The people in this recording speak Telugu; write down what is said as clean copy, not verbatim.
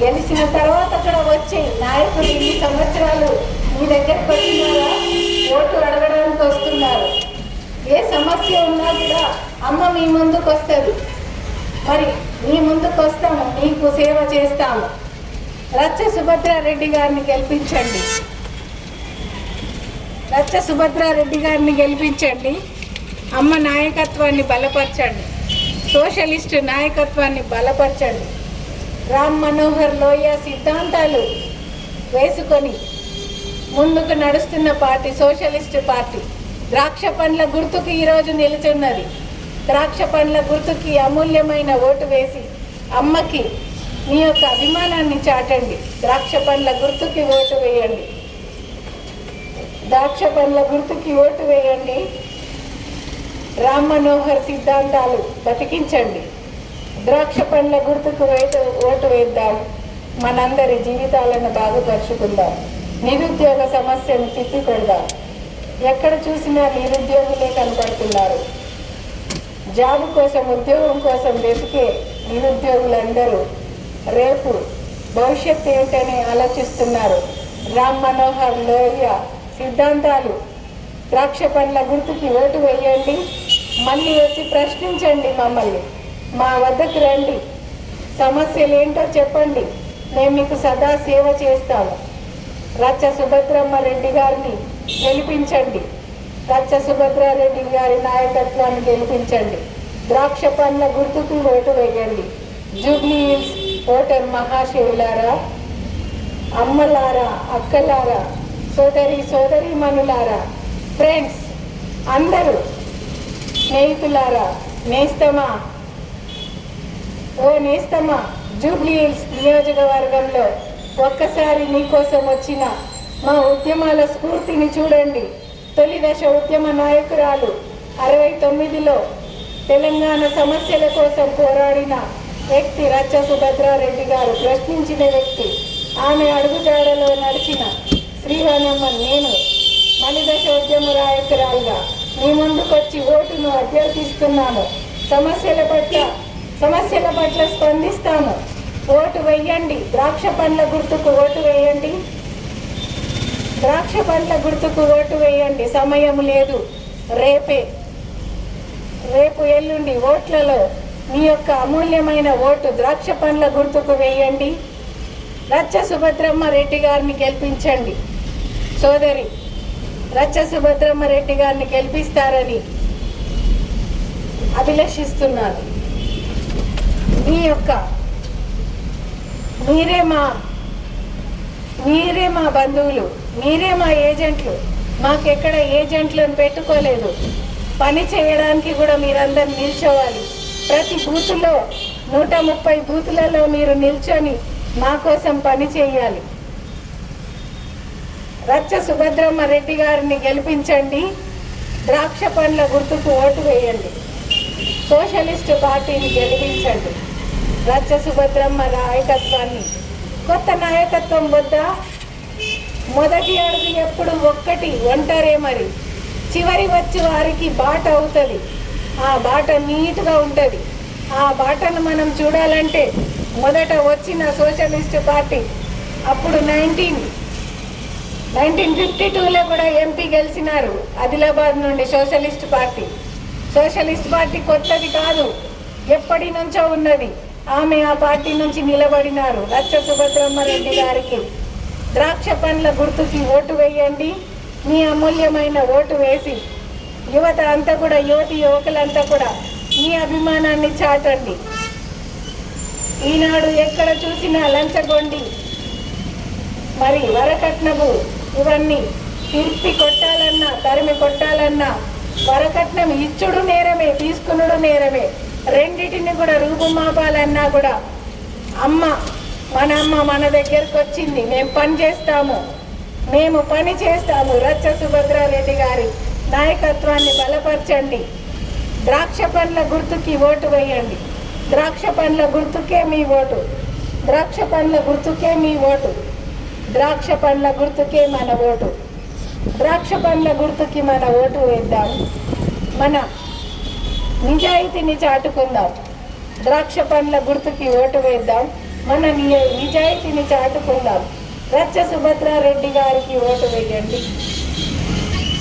గెలిచిన తర్వాత అక్కడ వచ్చి నాయకులు ఈ సంవత్సరాలు మీ దగ్గరకు వచ్చినారా? ఓటు అడగడానికి వస్తున్నారు. ఏ సమస్య ఉన్నా కూడా అమ్మ మీ ముందుకు వస్తుంది. మరి మీ ముందుకు వస్తాము, మీకు సేవ చేస్తాము. రచ్చ సుభద్రారెడ్డి గారిని గెలిపించండి. రచ్చ సుభద్రారెడ్డి గారిని గెలిపించండి. అమ్మ నాయకత్వాన్ని బలపరచండి. సోషలిస్టు నాయకత్వాన్ని బలపరచండి. రామ్ మనోహర్ లోహియా సిద్ధాంతాలు వేసుకొని ముందుకు నడుస్తున్న పార్టీ సోషలిస్టు పార్టీ. ద్రాక్ష పండ్ల గుర్తుకు ఈరోజు నిలుచున్నది. ద్రాక్ష పండ్ల గుర్తుకి అమూల్యమైన ఓటు వేసి అమ్మకి మీ యొక్క అభిమానాన్ని చాటండి. ద్రాక్ష పండ్ల గుర్తుకి ఓటు వేయండి. ద్రాక్ష పండ్ల గుర్తుకి ఓటు వేయండి. రామ్ మనోహర్ సిద్ధాంతాలు బతికించండి. ద్రాక్ష పండ్ల గుర్తుకు ఓటు వేద్దాం. మనందరి జీవితాలను బాగుపరుచుకుందాం. నిరుద్యోగ సమస్యను తిప్పికొడదాం. ఎక్కడ చూసినా నిరుద్యోగులే కనపడుతున్నారు. జాబ్ కోసం, ఉద్యోగం కోసం వెతికే నిరుద్యోగులందరూ రేపు భవిష్యత్తు ఏంటని ఆలోచిస్తున్నారు. రామ్ మనోహర్ లోహియా సిద్ధాంతాలు ద్రాక్ష పండ్ల గుర్తుకి ఓటు వేయండి. మళ్ళీ వచ్చి ప్రశ్నించండి. మమ్మల్ని మా వద్దకు రండి. సమస్యలు ఏంటో చెప్పండి. మేము మీకు సదా సేవ చేస్తాము. రచ్చ సుభద్రమ్మారెడ్డి గారిని గెలిపించండి. రచ్చ సుభద్రారెడ్డి గారి నాయకత్వాన్ని గెలిపించండి. ద్రాక్ష పండ్ల గుర్తుకు ఓటు వేయండి. జూబ్లీ హిల్స్ ఓటర్ మహాశివులారా, అమ్మలారా, అక్కలారా, సోదరీమణులారా, ఫ్రెండ్స్ అందరూ, స్నేహితులారా, నేస్తమా, ఓ నేస్తమా, జూబ్లీ హిల్స్ నియోజకవర్గంలో ఒక్కసారి మీకోసం వచ్చిన మా ఉద్యమాల స్ఫూర్తిని చూడండి. తొలి దశ ఉద్యమ నాయకురాలు 69లో తెలంగాణ సమస్యల కోసం పోరాడిన వ్యక్తి రచ్చ సుభద్రారెడ్డి గారు. ప్రశ్నించిన వ్యక్తి, ఆమె అడుగుజాడలో నడిచిన శ్రీవాణమ్మ. నేను మలిదశ ఉద్యమ నాయకురాలుగా మీ ముందుకొచ్చి ఓటును అభ్యర్థిస్తున్నాము. సమస్యల పట్ల స్పందిస్తాము. ఓటు వేయండి. ద్రాక్ష పండ్ల గుర్తుకు ఓటు వేయండి. ద్రాక్ష పండ్ల గుర్తుకు ఓటు వేయండి. సమయం లేదు, రేపు ఎల్లుండి ఓట్లలో మీ యొక్క అమూల్యమైన ఓటు ద్రాక్ష పండ్ల గుర్తుకు వేయండి. రచ్చ సుభద్రమ్మారెడ్డి గారిని గెలిపించండి. సోదరి రచ్చ సుభద్రమ్మారెడ్డి గారిని గెలిపిస్తారని అభిలషిస్తున్నాను. మీరే మా బంధువులు, మీరే మా ఏజెంట్లు. మాకెక్కడ ఏజెంట్లను పెట్టుకోలేదు. పని చేయడానికి కూడా మీరందరూ నిల్చోవాలి. ప్రతి బూతులో 130 బూతులలో మీరు నిల్చొని మా కోసం పని చేయాలి. రచ్చ సుభద్రమ్మారెడ్డి గారిని గెలిపించండి. ద్రాక్ష పండ్ల గుర్తుకు ఓటు వేయండి. సోషలిస్టు పార్టీని గెలిపించండి. రచ్చ సుభద్రమ్మ నాయకత్వాన్ని, కొత్త నాయకత్వం వద్ద మొదటి అడుగు ఎప్పుడు ఒంటరే. మరి చివరి వచ్చి వారికి బాట అవుతుంది. ఆ బాట నీట్గా ఉంటుంది. ఆ బాటను మనం చూడాలంటే మొదట వచ్చిన సోషలిస్టు పార్టీ అప్పుడు 1952లో కూడా ఎంపీ గెలిచినారు ఆదిలాబాద్ నుండి సోషలిస్ట్ పార్టీ కొత్తది కాదు, ఎప్పటి నుంచో ఉన్నది. ఆమె ఆ పార్టీ నుంచి నిలబడినారు. రచ్చ సుభద్రమ్మారెడ్డి గారికి ద్రాక్ష పండ్ల గుర్తుకి ఓటు వేయండి. మీ అమూల్యమైన ఓటు వేసి యువత అంతా కూడా, యువకులంతా కూడా మీ అభిమానాన్ని చాటండి. ఈనాడు ఎక్కడ చూసినా లంచగొండి, మరి వరకట్నము ఇవన్నీ తరిమి కొట్టాలన్నా వరకట్నం ఇచ్చుడు నేరమే, తీసుకునుడు నేరమే. రెండిటిని కూడా రూపుమాపాలన్నా కూడా మన అమ్మ మన దగ్గరకు వచ్చింది. మేము పని చేస్తాము. రచ్చ సుభద్రారెడ్డి గారి నాయకత్వాన్ని బలపరచండి. ద్రాక్ష పండ్ల గుర్తుకి ఓటు వేయండి. ద్రాక్ష పండ్ల గుర్తుకే మీ ఓటు. ద్రాక్ష పండ్ల గుర్తుకే మీ ఓటు. ద్రాక్ష పండ్ల గుర్తుకే మన ఓటు. ద్రాక్ష పండ్ల గుర్తుకి మన ఓటు వేద్దాం. మన నిజాయితీని చాటుకుందాం. ద్రాక్ష పండ్ల గుర్తుకి ఓటు వేద్దాం. మన నిజాయితీని చాటుకుందాం. రచ్చ సుభద్రారెడ్డి గారికి ఓటు వేయండి.